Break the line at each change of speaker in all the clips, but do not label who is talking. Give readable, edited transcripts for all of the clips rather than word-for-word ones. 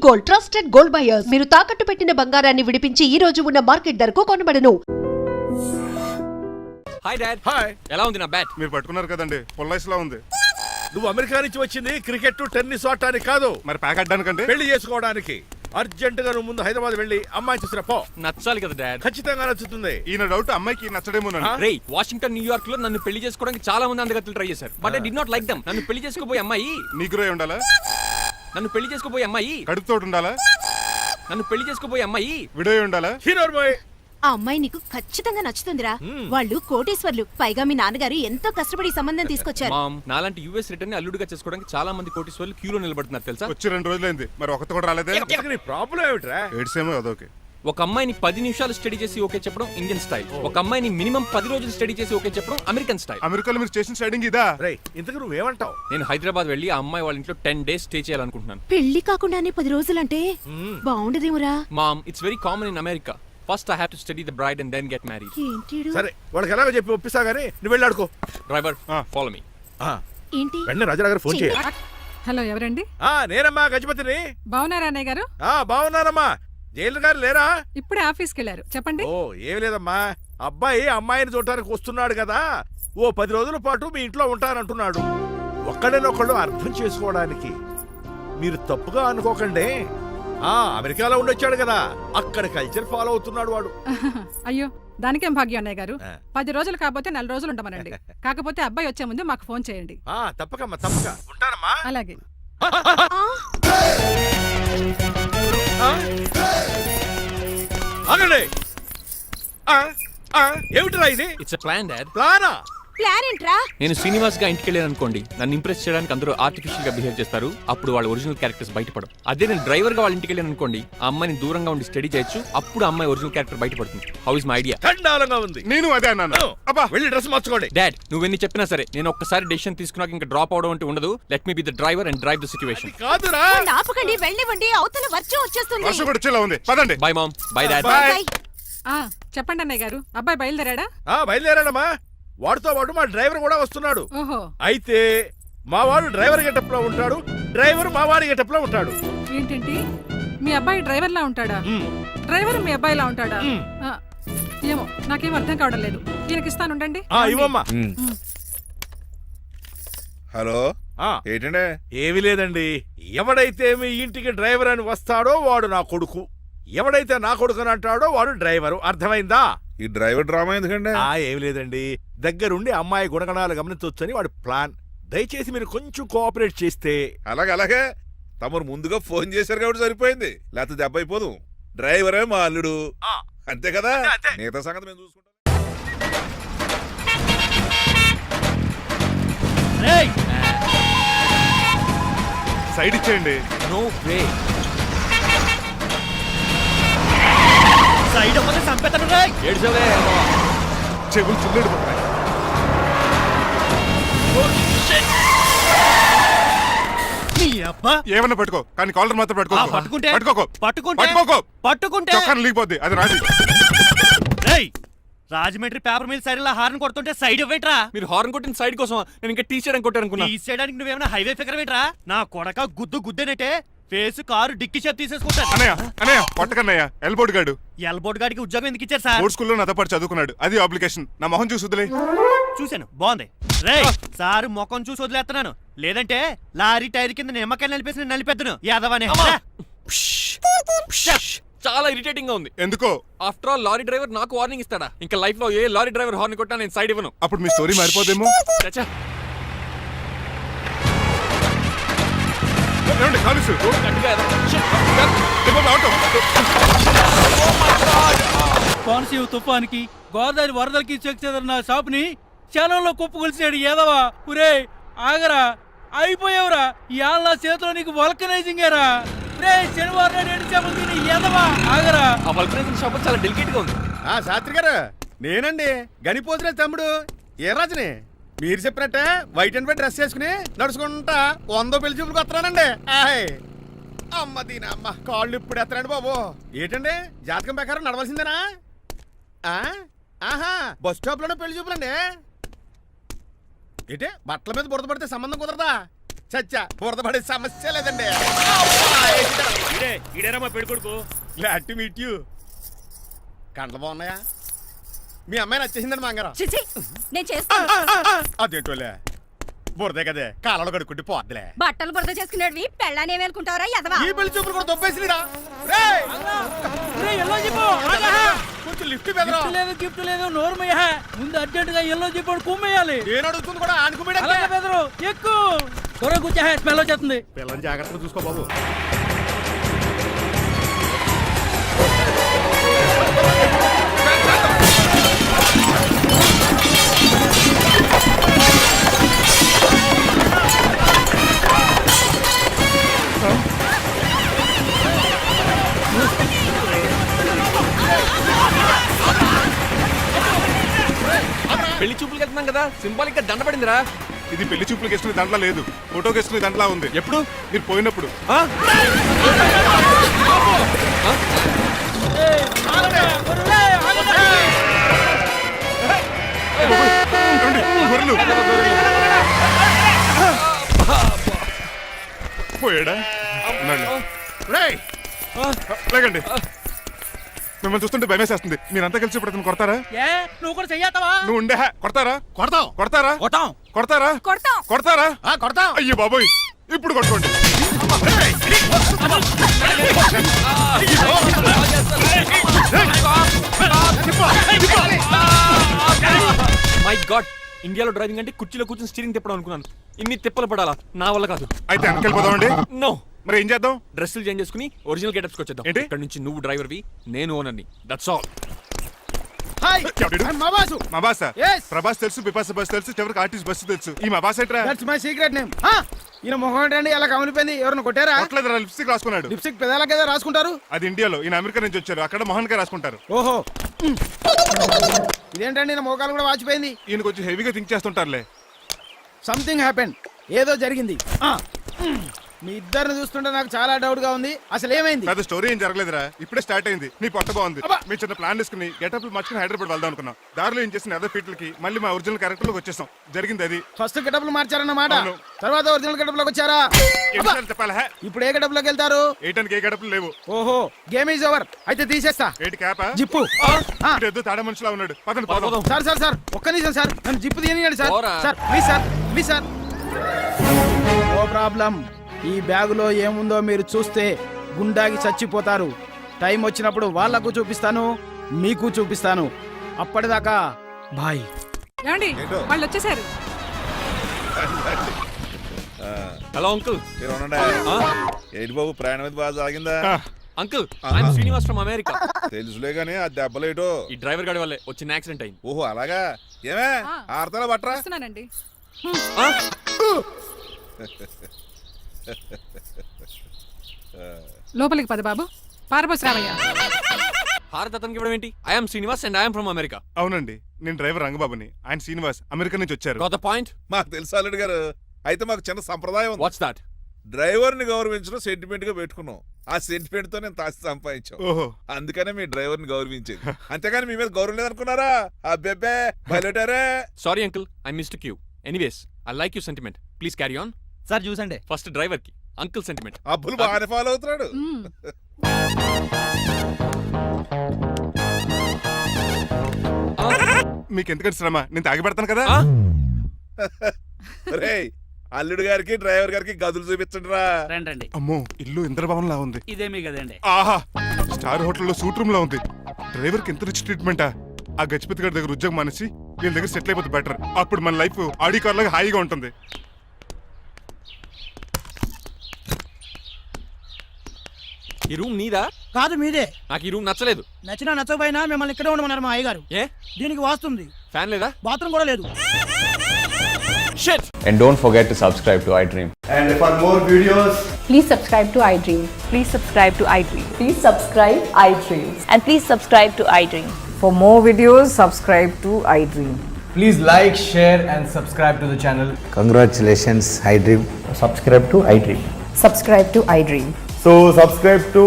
Gold, trusted gold buyers. మీరు తాకట్టు పెట్టిన బంగారాన్ని విడిపించి ఈ రోజు ఉన్న మార్కెట్ ధరకు కొనబడను.
Hi dad.
హాయ్.
ఎలా ఉంది నా బ్యాట్?
మీరు పట్టుకున్నారు కదండి, పొల్లైస్ లా ఉంది.
నువ్వు అమెరికా నుంచి వచ్చింది క్రికెట్ టెన్నిస్ ఆడటానికి కాదు,
మరి ప్యాక్ అడ్డానికండి.
పెళ్లి చేసుకోవడానికి. అర్జెంట్ గా నువ్వు ముందు హైదరాబాద్ వెళ్ళి అమ్మాయి చూసిన పో.
నచ్చాలి కదా డాడ్.
ఖచ్చితంగా నచ్చుతుంది.
ఈయన డౌట్ అమ్మాయికి నచ్చడేమోనండి.
రే, వాషింగ్టన్, న్యూయార్క్ లో నన్ను పెళ్లి చేసుకోవడానికి చాలా మంది అందగత్తలు ట్రై చేశారు. But I did not like them. నన్ను పెళ్లి చేసుకోబోయే అమ్మాయి
నీగురై ఉండాలా?
నన్ను పెళ్లి చేసుకోబోయే అమ్మాయి
కడుపుతోటి ఉండాలా?
నన్ను పెళ్లి చేసుకోబోయే అమ్మాయి
విడోయి ఉండాలా?
Hero boy.
ఆ అమ్మాయి నీకు ఖచ్చితంగా నచ్చుతుందిరా. వాళ్ళు కోటేశ్వర్లు, పైగా మీ నాన్నగారు ఎంతో కష్టపడి సంబంధం తీసుకొచ్చారు.
మామ్, నాలాంటి యూఎస్ రిటర్న్ ని అల్లుడిగా చేసుకోవడానికి చాలా మంది కోటీశ్వర్లు క్యూలో నిలబడుతున్నారు తెలుసా?
వచ్చి 2 రోజులైంది, మరి ఒకటి కూడా రాలేదే.
నీ ప్రాబ్లం ఏమిట్రా?
ఏడ్సేమో అదొకే.
ఒక అమ్మాయిని 10 నిమిషాలు స్టడీ చేసి ఓకే చెప్పడం ఇండియన్ స్టైల్. ఒక అమ్మాయిని మినిమం 10 రోజులు స్టడీ చేసి ఓకే చెప్పడం అమెరికన్ స్టైల్.
అమెరికాలో మీరు చేసిన స్టైడింగ్ ఇదా?
రేయ్, ఇంతకు నువ్వేమంటావు?
నేను హైదరాబాద్ వెళ్ళి ఆ అమ్మాయి వాళ్ళ ఇంట్లో 10 days స్టే చేయాలనుకుంటున్నాను.
పెళ్లి కాకుండానే 10 రోజులంటే బాగుండదేమురా?
Mom, it's very common in America. First I have to study the bride and then get married.
ఏంటిడు?
సరే, వాళ్ళకి ఎలాగో చెప్పి ఒప్పిస్తా గానీ నువ్వు వెళ్ళి ఆడుకో.
Driver, follow me.
ఏంటి?
వెంటనే రాజారావు గారు ఫోన్ చేయ.
హలో, ఎవరండి?
నేనమ్మా గజపతిని.
బాగున్నారా అన్నయ్య గారు?
బాగున్నానమ్మా. జైలు గారు లేరా?
ఇప్పుడే ఆఫీస్కి వెళ్ళారు. చెప్పండి.
ఓ, ఏమి లేదమ్మా. అబ్బాయి అమ్మాయిని చూడటానికి వస్తున్నాడు కదా, ఓ 10 రోజుల పాటు మీ ఇంట్లో ఉంటానంటున్నాడు. ఒక్కడనొక్కడు అర్థం చేసుకోవడానికి మీరు తప్పుగా అనుకోకండి. అమెరికాలో ఉండొచ్చాడు కదా, అక్కడ కల్చర్ ఫాలో అవుతున్నాడు వాడు.
అయ్యో, దానికేం భాగ్యం అన్నయ్య గారు. 10 రోజులు కాకపోతే 4 రోజులు ఉంటామనండి. కాకపోతే అబ్బాయి వచ్చే ముందు మాకు ఫోన్ చేయండి.
తప్పకమ్మా, తప్పక ఉంటానమ్మా.
అలాగే.
ఆగండి. ఏమిటిరా ఇది?
It's a plan dad.
ప్లానా?
ప్లాన్ ఏంట్రా?
నేను శ్రీనివాస్ గా ఇంటికి వెళ్ళాను అనుకోండి, నన్ను ఇంప్రెస్ చేయడానికి అందరూ ఆర్టిఫిషియల్ గా బిహేవ్ చేస్తారు. అప్పుడు వాళ్ళ ఒరిజినల్ క్యారెక్టర్స్ బయటపడవు. అదే నేను డ్రైవర్ గా వాళ్ళ ఇంటికి వెళ్ళాను అనుకోండి, ఆ అమ్మాయిని దూరంగా ఉండి స్టడీ చేయొచ్చు. అప్పుడు ఆ అమ్మాయి ఒరిజినల్ క్యారెక్టర్ బయటపడుతుంది. How is my idea?
చండాలంగా ఉంది.
నేను అదే అన్నాను.
అబ్బా, వెళ్ళి డ్రెస్ మార్చుకోండి.
డాడ్, నువ్వెన్ని చెప్పినా సరే నేను ఒక్కసారి డెసిషన్ తీసుకున్నాక ఇంకా డ్రాప్ అవడం అంటూ ఉండదు. Let me be the driver and drive the situation.
కాదురా,
ఆపకండి, వెళ్ళివ్వండి. అవతల వర్షం వచ్చేస్తుంది.
వర్షం కూడా వచ్చేలా ఉంది, పదండి.
Bye mom, bye dad.
Bye.
చెప్పండి అన్నయ్య గారు, అబ్బాయి బయలుదేరాడా?
బయలుదేరాడమ్మా. వాడితో పాటు మా డ్రైవర్ కూడా వస్తున్నాడు.
ఓహో,
అయితే మా వాడు డ్రైవర్ గెటప్ లో ఉంటాడు, డ్రైవర్ మా వాడి గెటప్ లో ఉంటాడు.
ఏంటంటి? మీ అబ్బాయి డ్రైవర్ లా ఉంటాడా? డ్రైవర్ మీ అబ్బాయిలా ఉంటాడా? ఏమో, నాకేం అర్థం కావడం లేదు. ఈయనకి ఇస్తాను, ఉండండి.
ఇవ్వమ్మా.
హలో, ఏంటంటే?
ఏమీ లేదండి. ఎవడైతే మీ ఇంటికి డ్రైవర్ అని వస్తాడో వాడు నా కొడుకు, ఎవడైతే నా కొడుకు అని అంటాడో వాడు డ్రైవరు. అర్థమైందా?
ఈ డ్రైవర్ డ్రామా ఎందుకంటే?
ఏమి లేదండి, దగ్గరుండి అమ్మాయి గుణగణాలు గమనించొచ్చని వాడి ప్లాన్. దయచేసి మీరు కొంచెం కోఆపరేట్ చేస్తే.
అలాగే తమరు ముందుగా ఫోన్ చేశారు కాబట్టి సరిపోయింది, లేకపోతే దెబ్బ అయిపోదు. డ్రైవరే మా అల్లుడు, అంతే కదా? మిగతా సంగతి మేము చూసుకుంటాం.
సైడ్ ఇచ్చేయండి.
No way.
సైడ్ అవ్వక సంపేతను రేయ్.
ఏడ్చవే.
చెవులు చిల్లుడు పడుతున్నాయి.
నీ అబ్బా.
ఏమన్నా పట్టుకో, కానీ కాలర్ మాత్రం
పట్టుకుంటే
పట్టుకోకో.
పట్టుకుంటే
చొక్కాను లీగిపోద్ది, అది రాదు.
రేయ్, Rajahmundry paper mill side horn కొడుతుంటే సైడ్ ఇవ్వేట్రా?
మీరు హార్న్ కొట్టిన సైడ్ కోసం నేను ఇంకా టీ చేయడానికి కొట్టారనుకున్నా.
తీసేయడానికి నువ్వేమైనా హైవే ఫిగర్ వేట్రా? నా కొడక గుద్దేనట్టే ఫేస్ కారు డిక్కి షేప్ తీసేసుకుంటాను.
అన్నయ్య పట్టకన్నయ్య, ఎల్బోర్డ్ గాడు.
ఎల్బోర్డ్ గాడికి ఉద్యోగం ఎందుకు ఇచ్చారు సార్?
బోర్డ్ స్కూల్లో నాతో పాటు చదువుకున్నాడు, అది అప్లికేషన్. నా మొహం చూసి వదిలే.
చూశాను, బాగుంది. రేయ్, సారు ముఖం చూసి వదిలేస్తున్నాను, లేదంటే లారీ టైర్ కింద నిమ్మకాయ నలిపేసి నలిపేద్దును యాదవనే.
చాలా ఇరిటేటింగ్ గా ఉంది.
ఎందుకో?
ఆఫ్టర్ ఆల్ లారీ డ్రైవర్ నాకు వార్నింగ్ ఇస్తాడా? ఇంకా లైఫ్ లో ఏ లారీ డ్రైవర్ హార్న్ కొట్టా నేను సైడ్ ఇవ్వను.
అప్పుడు మీ స్టోరీ మారిపోదేమో.
చచ్చా.
కాలుసు
గట్టిగా ఏదో.
కోనసీమ తుఫానికి, గోదావరి వరదలకి చెక్ చెదరిన షాపుని క్షణంలో కుప్పకొలిసాడు ఏదవా. పురే ఆగరా, అయిపోయావురా. ఇవాళ నా చేతిలో నీకు వల్కనైజింగేరా. రే, శనివారం నాడు ఎండు చేపలు తిని ఏదవా ఆగరా.
ఆ వల్కనైజింగ్ షాప్ చాలా డెలికేట్ గా ఉంది.
శాస్త్రి గారు, నేనండి గనిపోతున్న తమ్ముడు ఏ రాజుని. మీరు చెప్పినట్టే వైట్ అండ్ వైట్ డ్రెస్ వేసుకుని నడుచుకుంటా 100 పెళ్లి చూపులకు వస్తున్నానండి. అమ్మ దీనమ్మ, కాళ్ళు ఇప్పుడు ఎత్తనండి బాబు. ఏంటండి, జాతకం ప్రకారం నడవలసిందేనా? బస్ స్టాప్ లోనే పెళ్లి చూపులండి. ఏంటి, బట్టల మీద బురద పడితే సంబంధం కుదరదా? చచ్చా, బురద పడే సమస్య లేదండి.
ఈడేరా మా పెళ్లి కొడుకు.
Glad to meet you. కండ్లు బాగున్నాయా? మీ అమ్మాయి నచ్చేసిందండి మంగారం.
చిచి నేను చేస్తాను.
అదేంటోలే బురదే కదే కాలంలో కడుక్కుంటే పోద్దులే.
బట్టలు బురద చేసుకునేవి పెళ్ళాన్ని ఏమేలుకుంటావరా యదవా?
ఈ పెళ్లి చూపులు కూడా దొబ్బేసిరా.
ఎల్లో జీపు
కొంచెం లిఫ్ట్ బెదరా.
గిఫ్ట్ లేదు నోర్మయ్య. ముందు అర్జెంట్ గా ఎల్లో జీపు కుమ్మేయాలి.
నేను అడుగుతుంది కూడా ఆనుకుమేడే.
బెదరు ఎక్కు త్వరగా కూర్చో, స్మెల్ వచ్చేస్తుంది.
పిల్లల్ని జాగ్రత్తగా చూసుకో బాబు.
పెళ్లి చూపులకి వెళ్తున్నాం కదా, సింబాలిక్ గా దండ పడిందిరా.
ఇది పెళ్లి చూపులకు వేసుకునే దాంట్లో లేదు, ఫోటోకి వేసుకునే దాంట్లో ఉంది.
ఎప్పుడు?
మీరు పోయినప్పుడు. గొర్రెలు. పోయాడా? ఉన్నాడు. లేకండి, మిమ్మల్ని చూస్తుంటే భయమేసేస్తుంది. మీరంతా కలిసి ఇప్పుడు అతను కొడతారా?
ఏ నువ్వు కూడా చెయ్యతావా?
నువ్వు ఉండే కొడతారా?
కొడతాం
కొడతారా?
కొట్టాం.
కొడతారా?
కొడతాం.
కొడతారా?
కొడతాం.
అయ్యో బాబోయ్, ఇప్పుడు కొట్టుకోండి.
మై గాడ్, ఇండియాలో డ్రైవింగ్ అంటే కుర్చీలో కూర్చొని స్టీరింగ్ తిప్పడం అనుకున్నాను. ఇన్ని తిప్పలు పడాలా? నా వల్ల కాదు.
అయితే వెనకెళ్ళిపోదామండి.
నో.
మరి ఏం చేద్దాం?
డ్రెస్సులు చేంజ్ చేసుకుని ఒరిజినల్ గెటప్స్కి వచ్చేద్దాం.
ఏంటి?
ఇక్కడ నుంచి నువ్వు డ్రైవర్వి, నేను ఓనర్ని. That's all.
హాయ్ మా బాసు.
మా బాస
Yes.
ప్రభాస్ తెలుసు, బిపాస బస్ తెలుసు, చివరికి ఆర్టిస్ట్ బస్సు తెలుసు. ఈ మా బాస్ ఏంట్రా?
That's my secret name. ఈయన మొహం ఏంటండి అలా కమిలిపోయింది? ఎవరిని కొట్టారా?
కొట్టలేదురా, లిప్స్టిక్ రాసుకున్నాడు.
లిప్స్టిక్ పెదాల కదా రాసుకుంటారు.
అది ఇండియాలో, ఈయన అమెరికా నుంచి వచ్చారు. అక్కడ మోహన్ గారు రాసుకుంటారు.
ఓహో ఇదేంటండి నా మోకాలు కూడా వాచిపోయింది.
ఈయన కొంచెం హెవీగా థింక్ చేస్తుంటారులే.
Something happen. ఏదో జరిగింది. మీ ఇద్దరిని చూస్తుంటే నాకు చాలా డౌట్ గా ఉంది. అసలు ఏమైంది?
పెద్ద స్టోరీ ఏం జరగలేదురా, ఇప్పుడే స్టార్ట్ అయింది. నీ పొట్ట బాగుంది.
అబ్బా.
మీ చిన్న ప్లాన్ వేసుకుని గెటప్లు మార్చుకుని హైదరాబాద్ వెళ్దాం అనుకున్నాం. దారిలో ఏం చేసిన అదర్ ఫీట్లకి మళ్ళీ మా ఒరిజినల్ క్యారెక్టర్ లోకి వచ్చేసాం. జరిగింది అది.
ఫస్ట్ గెటప్లు మార్చారన్నమాట.
అవును.
తర్వాత ఒరిజినల్ గెటప్ లోకి వచ్చారా?
ఎన్నిసార్లు చెప్పాలా?
ఇప్పుడు ఏ గెటప్ లోకి వెళ్తారు?
ఏటానికి ఏ గడపలు లేవు.
ఓహో గేమ్ ఈజ్ ఓవర్. అయితే తీసేస్తా.
ఏటి క్యాపా?
జిప్పు.
ఎద్దు తాడ మనుషులా ఉన్నాడు. పదండి పోదాం.
సార్ సార్ సార్ ఒక్క నిమిషం సార్, నన్ను జిప్పు తీయనియండి సార్.
పోరా.
Sir please sir, please sir. No problem. ఈ బ్యాగులో ఏముందో మీరు చూస్తే గుండాకి చచ్చిపోతారు. టైం వచ్చినప్పుడు వాళ్లకు చూపిస్తాను, మీకు చూపిస్తాను. అప్పటిదాకా బాయ్.
ఏమండి
ఏంటో?
వాళ్ళు వచ్చేసారు.
Hello uncle.
మీరు ఉండండి. ఏంటి బాబు, ప్రయాణం అయితే బాగా సాగిందా?
Uncle, I'm Srinivas from America.
తెలుసులే గానీ ఆ దెబ్బలేటో.
ఈ డ్రైవర్ గాడి వల్లే వచ్చిన యాక్సిడెంట్ అయింది.
ఓహో అలాగా. ఏమే ఆడతారా బట్రా?
వస్తున్నానండి. లోపలికి పద బాబు. పారబోసి రావయ్యా.
భారత్ అతనికి ఇవ్వడం ఏంటి? I'm Srinivas and I'm from America.
అవునండి, నేను డ్రైవర్ రంగబాబుని. ఆయన శ్రీనివాస్ అమెరికా నుంచి వచ్చారు.
Got the point?
మాకు తెలుసు అల్లుడు గారు. అయితే మాకు చిన్న సంప్రదాయం ఉంది.
What's that?
డ్రైవర్ ని గౌరవించడం సెంటిమెంట్ గా పెట్టుకున్నాం. ఆ సెంటిమెంట్ తో నేను తాసి సంపాదించాం.
ఓహో,
అందుకనే మీ డ్రైవర్ ని గౌరవించేది. అంతేగాని మీ మీద గౌరవం లేదనుకున్నారా? అబ్బెబ్బే బయలుటారే.
Sorry uncle, I mistake you. Anyways, I like you sentiment. Please carry on.
Sir చూసండి.
ఫస్ట్ డ్రైవర్ కి అంకుల్ సెంటిమెంట్.
అబ్బులు బాగానే ఫాలో అవుతున్నాడు.
మ్మ్.
మీకు ఎందుకంటే శ్రమ, నేను తాగి పెడతాను కదా.
రేయ్, అల్లుడు గారికి డ్రైవర్ గారికి గదులు చూపించండి రా.
రండి.
అమ్మో, ఇల్లు ఇంద్రభవన్ లా ఉంది.
ఇదేమీ కదండి.
ఆహా, స్టార్ హోటల్లో సూట్ రూమ్ లా ఉంది. డ్రైవర్ కి ఎంత రిచ్ ట్రీట్మెంటా. ఆ గజపతి గారి దగ్గర ఉద్యోగం మానేసి వీళ్ళ దగ్గర సెటిల్ అయిపోతే బెటర్. అప్పుడు మన లైఫ్ ఆడి కార్ లాగా హాయిగా ఉంటుంది.
ఈ రూమ్ నీదా?
కాదు మీదే.
నాకు ఈ రూమ్ నచ్చలేదు.
నచ్చినా నచ్చకపోయినా మిమ్మల్ని ఇక్కడే ఉండమన్నారు మా అయ్యగారు.
ఏ
దీనికి వాస్తుంది.
ఫ్యాన్ లేదా?
బాత్రూమ్ కూడా లేదు.
Shit!
And don't forget to subscribe to iDream.
And for more videos,
Please subscribe to iDream.
Please subscribe to iDream.
Please subscribe iDream.
And please subscribe to iDream.
For more videos, subscribe to iDream.
Please like, share, and subscribe to the channel.
congratulations iDream.
Subscribe to iDream.
Subscribe to iDream.
So subscribe to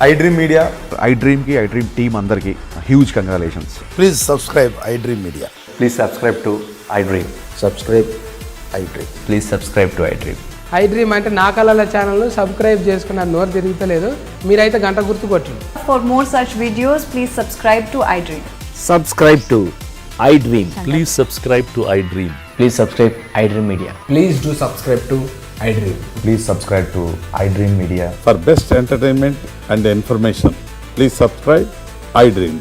iDream Media. iDream ki iDream team andarki huge congratulations.
Please subscribe iDream Media.
Please subscribe to iDream.
Subscribe iDream.
Please subscribe to iDream.
I dream అంటే నా కళల channel subscribe చేసుకున్న నోరు తిరుగుతలేదు. మీరైతే గంట గుర్తు కొట్టండి.
For more such videos, please subscribe to iDream.
Subscribe to iDream. Please subscribe to iDream. Please subscribe iDream Media.
Please do subscribe to iDream.
Please subscribe to iDream Media.
For best entertainment and information, please subscribe iDream.